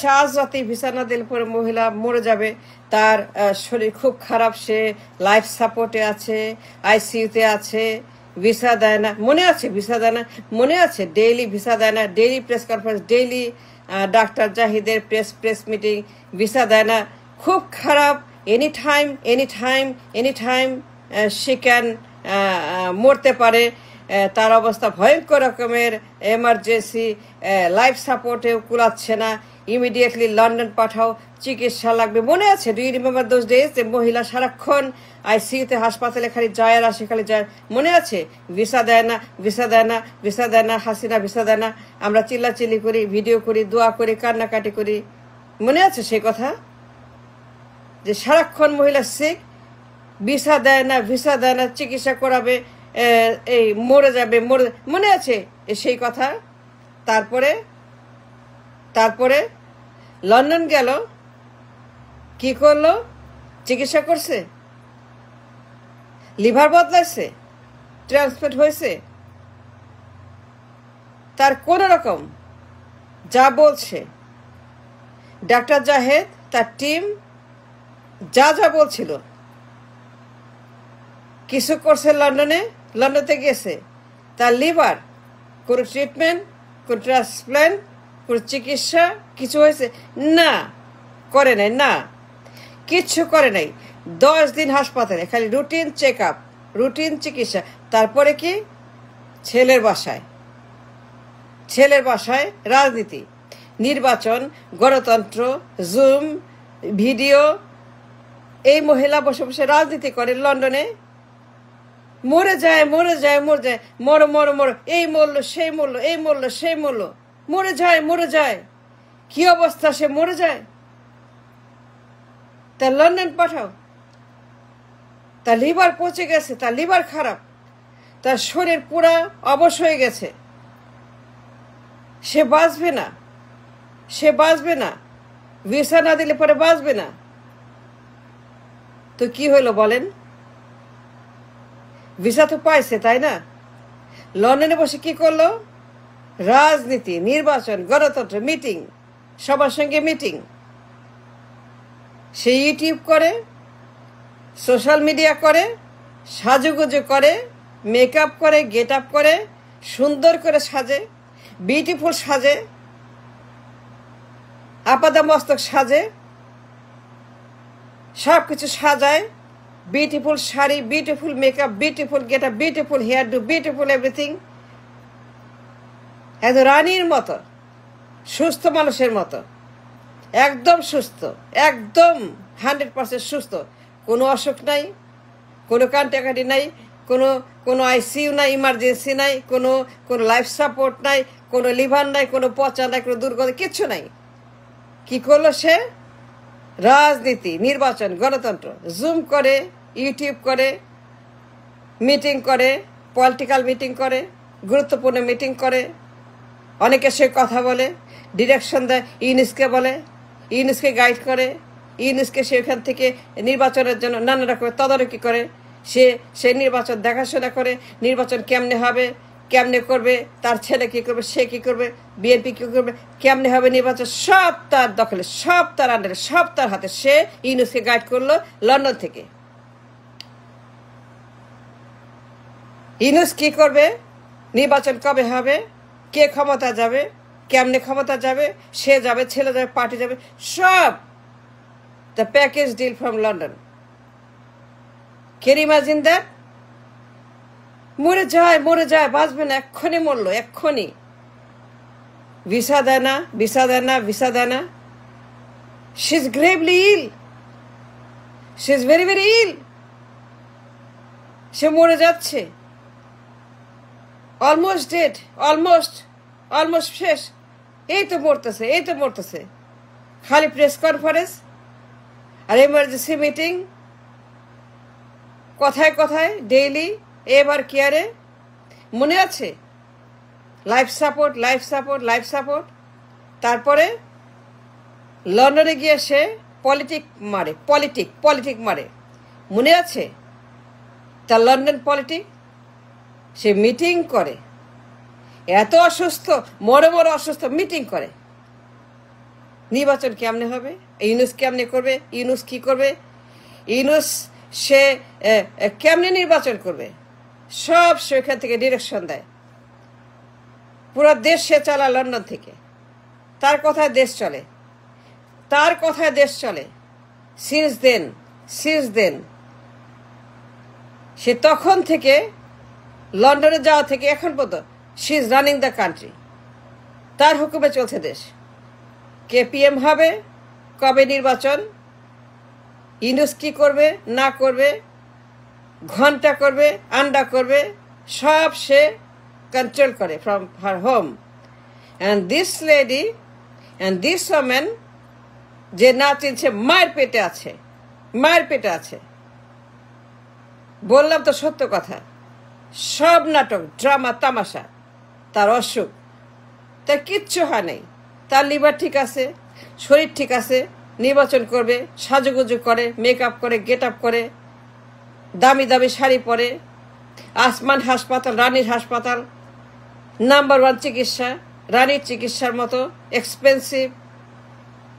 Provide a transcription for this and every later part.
আছে আজ রাতে ভিসা না দিলে পরে মহিলা মরে যাবে, তার শরীর খুব খারাপ, সে লাইফ সাপোর্টে আছে, আইসিইউতে আছে, ভিসা দেয় না, মনে আছে ভিসা দেয় না, মনে আছে ডেইলি ভিসা দেয় না, daily press conference, daily doctor জাহিদের প্রেস মিটিং, ভিসা দেয় না, খুব খারাপ, এনি টাইম সে ক্যান মরতে পারে, তার অবস্থা ভয়ঙ্কর রকমের, এমার্জেন্সি, লাইফ সাপোর্টেও কুলাচ্ছে না, ইমিডিয়েটলি লন্ডন পাঠাও, চিকিৎসা লাগবে। মনে আছে, do you remember those days, যে মহিলা সারাক্ষণ আইসিইউতে হাসপাতালে খালি যায় আর আসে, খালি যায়, মনে আছে? ভিসা দেয় না, ভিসা দেয় না, ভিসা দেয় না, হাসিনা ভিসা দেয় না, আমরা চিল্লাচিল্লি করি, ভিডিও করি, দোয়া করি, কান্নাকাটি করি, মনে আছে সেই কথা? যে সারাক্ষণ মহিলা সিক, ভিসা দেয় না, ভিসা দেয় না, চিকিৎসা করাবে, এই মরে যাবে, মনে আছে সেই কথা? তারপরে লন্ডন গেল, কি করলো? চিকিৎসা করছে, লিভার বদলাইছে, ট্রান্সপ্লান্ট হয়েছে, তার কোন রকম যা বলছে ডাক্তার জাহেদ, তার টিম যা বলছিল কিছু করছে, লন্ডনে গেছে, তার লিভার কোনো ট্রিটমেন্ট, কোনো ট্রান্সপ্লান্ট, কোনো চিকিৎসা কিছু হয়েছে না, করে নাই, না কিচ্ছু করে নাই, 10 দিন হাসপাতালে, খালি রুটিন চেক আপ, রুটিন চিকিৎসা। তারপরে কি? ছেলের বাসায় রাজনীতি, নির্বাচন, গণতন্ত্র, জুম, ভিডিও, এই মহিলা বসে বসে রাজনীতি করে লন্ডনে, মরে যায়, মর, এই মরল, সেই মরল, এই মরল, সেই মরল, মরে যায়, কি অবস্থা, সে মরে যায়, তার লন্ডন পাঠাও, তার লিভার পচে গেছে, তার লিভার খারাপ, তার শরীর পুরা অবশ হয়ে গেছে, সে বাঁচবে না, ভিসা না দিলে পরে বাঁচবে না। তো কি হইলো বলেন? ভিসা তো পাইছে, তাই না? লন্ডনে বসে কি করলো? রাজনীতি, নির্বাচন, গণতন্ত্র, মিটিং, সবার সঙ্গে মিটিং, সে ইউটিউব করে, সোশ্যাল মিডিয়া করে, সাজুগুজু করে, মেকআপ করে, গেট আপ করে, সুন্দর করে সাজে, বিউটিফুল সাজে, আপাদা মস্তক সাজে, সব কিছু সাজায়, beautiful sari, beautiful makeup, beautiful get up, beautiful hairdo, beautiful everything, এত রানীর মতো, সুস্থ মানুষের মতো, একদম সুস্থ, একদম 100% সুস্থ, কোনো অসুখ নাই, কোনো কান্টাকাটি নাই, কোনো আইসিইউ নাই, ইমার্জেন্সি নাই, কোনো লাইফ সাপোর্ট নাই, কোনো লিভার নাই, কোনো পচা নাই, কোনো দুর্গন্ধ, কিচ্ছু নাই। কি করলো সে? রাজনীতি, নির্বাচন, গণতন্ত্র, জুম করে, ইউটিউব করে, মিটিং করে, পলিটিক্যাল মিটিং করে, গুরুত্বপূর্ণ মিটিং করে, অনেকে সে কথা বলে, ডিরেকশন দেয়, ইউনুসকে বলে, ইউনুসকে গাইড করে, ইউনুসকে সেখান থেকে নির্বাচনের জন্য নানা রকমের তদারকি করে, সে নির্বাচন দেখাশোনা করে, নির্বাচন কেমনে হবে, কেমনে করবে, তার ছেলে কি করবে, সে কি করবে, বিএনপি কি করবে, কেমনে হবে নির্বাচন, সব তার দখলে, সব তার আন্ডারে, সব তার হাতে। সে ইউনুসকে গাইড করলো লন্ডন থেকে। ইউনুস কি করবে, নির্বাচন কবে হবে, কে ক্ষমতা যাবে, কেমনে ক্ষমতা যাবে, সে যাবে, ছেলে যাবে, পার্টি যাবে, সব the package deal from London. Can you imagine that? মরে যায়, বাঁচবে না, এক্ষুনি মরলো, এক্ষুনি। ভিসা দেয় না। She is gravely ill, she is very very ill, সে মরে যাচ্ছে, অলমোস্ট ডেড, অলমোস্ট শেষ, এই তো মরতেছে, খালি প্রেস কনফারেন্স আর এমার্জেন্সি মিটিং, কথায় ডেইলি, এবার কেয়ারে, মনে আছে? Life support. তারপরে লন্ডনে গিয়ে সে পলিটিক মারে, মনে আছে? তার লন্ডন পলিটিক, সে মিটিং করে, এত অসুস্থ, মরে অসুস্থ, মিটিং করে, নির্বাচন কেমনে হবে, ইউনুস কেমনে করবে, ইউনুস কি করবে, ইউনুস সে কেমনে নির্বাচন করবে, সব সে ওখান থেকে ডিরেকশন দেয়। পুরো দেশ সে চালায় লন্ডন থেকে, তার কথায় দেশ চলে, তার কথায় দেশ চলে। সিন্স দেন সে তখন থেকে লন্ডনে যাওয়া থেকে এখন পর্যন্ত she is running the country, তার হুকুমে চলছে দেশ। কে পিএম হবে, কবে নির্বাচন, ইউনুস কি করবে না করবে, ঘন্টা করবে আন্ডা করবে, সব সে কন্ট্রোল করে from her home. And this lady and this woman যে না চিনছে, মায়ের পেটে আছে। বললাম তো সত্য কথা, সব নাটক ড্রামা তামাশা, তার অসুখ, তার কিচ্ছু হয় নাই। তার লিভার ঠিক আছে, শরীর ঠিক আছে, নির্বাচন করবে, সাজুগুজু করে, মেকআপ করে, গেট আপ করে, দামি দামি শাড়ি পরে, আসমান হাসপাতাল, রানীর হাসপাতাল, নাম্বার 1 চিকিৎসা, রানীর চিকিৎসার মতো এক্সপেন্সিভ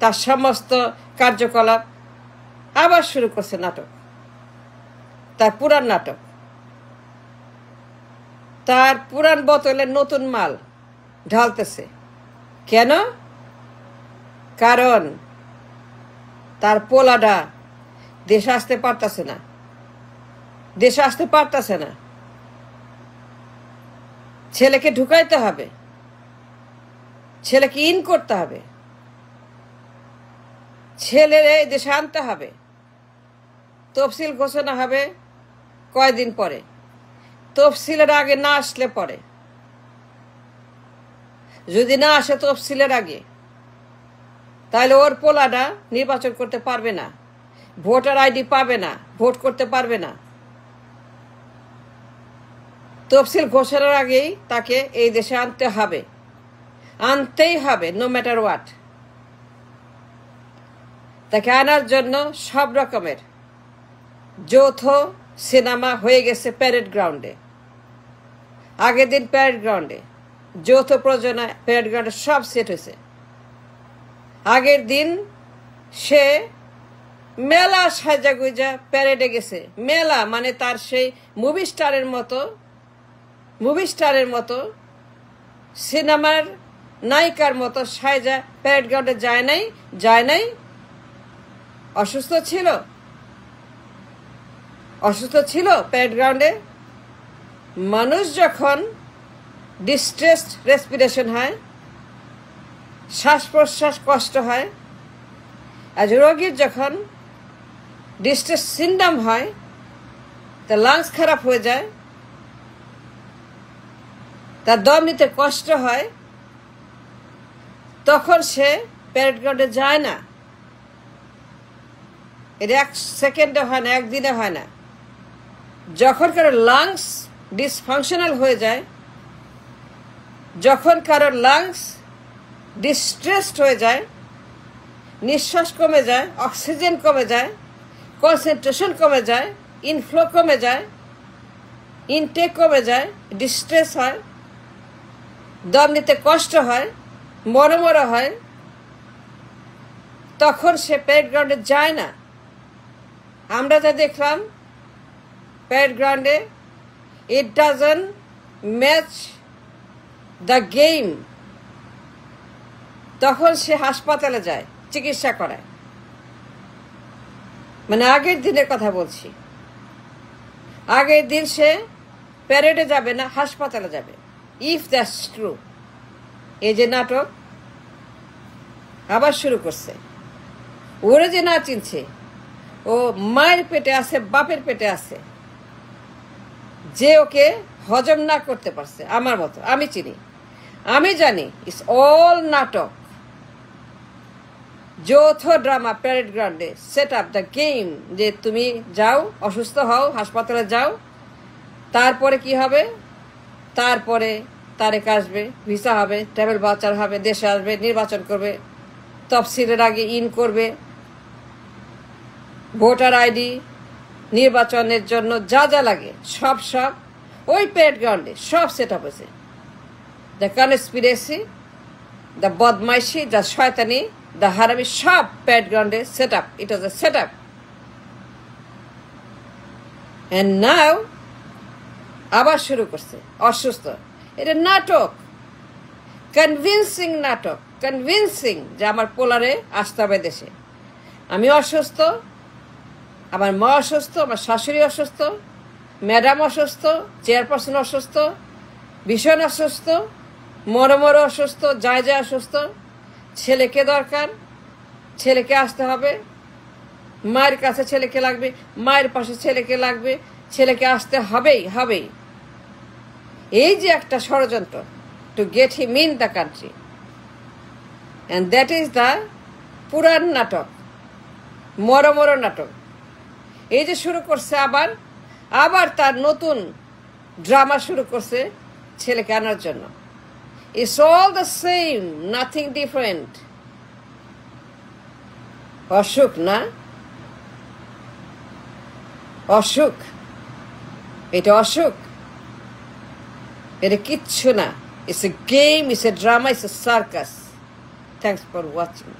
তার সমস্ত কার্যকলাপ। আবার শুরু করছে নাটক, তার পুরান নাটক, তার পুরান বোতলে নতুন মাল ঢালতেছে। কেন? কারণ তার পোলাডা দেশে আসতে পারতেছে না, ছেলেকে ঢুকাইতে হবে, ছেলেকে ইন করতে হবে, ছেলের এই দেশে আনতে হবে। তফসিল ঘোষণা হবে কয়দিন পরে, তফসিলের আগে না আসলে পরে, যদি না আসে তফসিলের আগে, তাহলে ওর পোলাটা নির্বাচন করতে পারবে না, ভোটার আইডি পাবে না, ভোট করতে পারবে না। তফসিল ঘোষণার আগেই তাকে এই দেশে আনতেই হবে, নো ম্যাটার হোয়াট। তাকে আনার জন্য সব রকমের যৌথ সিনেমা হয়ে গেছে প্যারেড গ্রাউন্ডে। আগের দিন প্যারেড গ্রাউন্ডে যৌথ প্রযোজনা, প্যারেড গ্রাউন্ডে সব সেট হয়েছে। আগের দিন সে মেলা সাজা গুজা প্যারেডে গেছে। মেলা মানে তার সেই মুভি স্টারের মতো সিনেমার নায়িকার মতো সাজা প্যারেড গ্রাউন্ডে যায় নাই। অসুস্থ ছিল প্যারেড গ্রাউন্ডে। মানুষ যখন ডিস্ট্রেসড রেসপিরেশন হয়, শ্বাস প্রশ্বাস কষ্ট হয়, আজ রোগীর যখন ডিস্ট্রেস সিনড্রোম হয়, তা লাংস খারাপ হয়ে যায়, তার দম নিতে কষ্ট হয়, তখন সে প্যারেড গ্রাউন্ডে যায় না। এটা 1 সেকেন্ডে হয় না, একদিনে হয় না। যখন কারো লাংস ডিসফাংশনাল হয়ে যায়, যখন কারো লাংস ডিস্ট্রেসড হয়ে যায়, নিঃশ্বাস কমে যায়, অক্সিজেন কমে যায়, কনসেন্ট্রেশন কমে যায়, ইনফ্লো কমে যায়, ইনটেক কমে যায়, ডিস্ট্রেস হয়, দম নিতে কষ্ট হয়, মরমরা হয়, তখন সে প্যারেড গ্রাউন্ডে যায় না। আমরা যা দেখলাম প্যারেড গ্রাউন্ডে, it doesn't match the game. তখন সে হাসপাতালে যায়, চিকিৎসা করায়। মানে আগের দিনের কথা বলছি, আগের দিন সে প্যারেডে যাবে না, হাসপাতালে যাবে। ইফ দ্যাটস ট্রু, এই যে নাটক আবার শুরু করছে। ওরে যে না চিনছে, ও মায়ের পেটে আছে, বাপের পেটে আছে, যে ওকে হজম না করতে পারছে। আমার মতো, আমি চিনি, আমি জানি, ইটস অল নাটক, যৌথ ড্রামা। প্যারেড গ্রাউন্ডে সেট আপ দ্য গেম, যে তুমি যাও, অসুস্থ হও, হাসপাতালে যাও, তারপরে কি হবে, তারপরে তারেক আসবে, ভিসা হবে, ট্রাভেল ভাউচার হবে, দেশে আসবে, নির্বাচন করবে, তফসিলের আগে ইন করবে, ভোটার আইডি, নির্বাচনের জন্য যা যা লাগে সব ওই প্যারেড গ্রাউন্ডে সব সেট আপ হয়েছে। দ্য কনস্পিরেসি, দ্য বদমাইশি, দ্য শয়তানি দ্য হারামি সব ব্যাকগ্রাউন্ডে set up, it was A set up. And now আবার শুরু করছে অসুস্থ। এটা নাটক, কনভিন্সিং নাটক, কনভিন্সিং যে আমার পোলারে আসতে হবে দেশে। আমি অসুস্থ, আমার মা অসুস্থ, আমার শাশুড়ি অসুস্থ, ম্যাডাম অসুস্থ, চেয়ারপারসন অসুস্থ, ভীষণ অসুস্থ, মরমর অসুস্থ, যায় যায় অসুস্থ। ছেলেকে দরকার, ছেলেকে আসতে হবে, মায়ের কাছে ছেলেকে লাগবে, মায়ের পাশে ছেলেকে লাগবে, ছেলেকে আসতে হবেই হবেই। এই যে একটা ষড়যন্ত্র to get him in the country, and that is the পুরান নাটক, মরমর নাটক। এই যে শুরু করছে আবার আবার তার নতুন ড্রামা শুরু করছে ছেলেকে আনার জন্য। It's all the same, nothing different. অসুখ না, অসুখ, এটা অসুখ, এটা কিচ্ছু না। It's a game, it's a drama, it's a circus. Thanks for watching.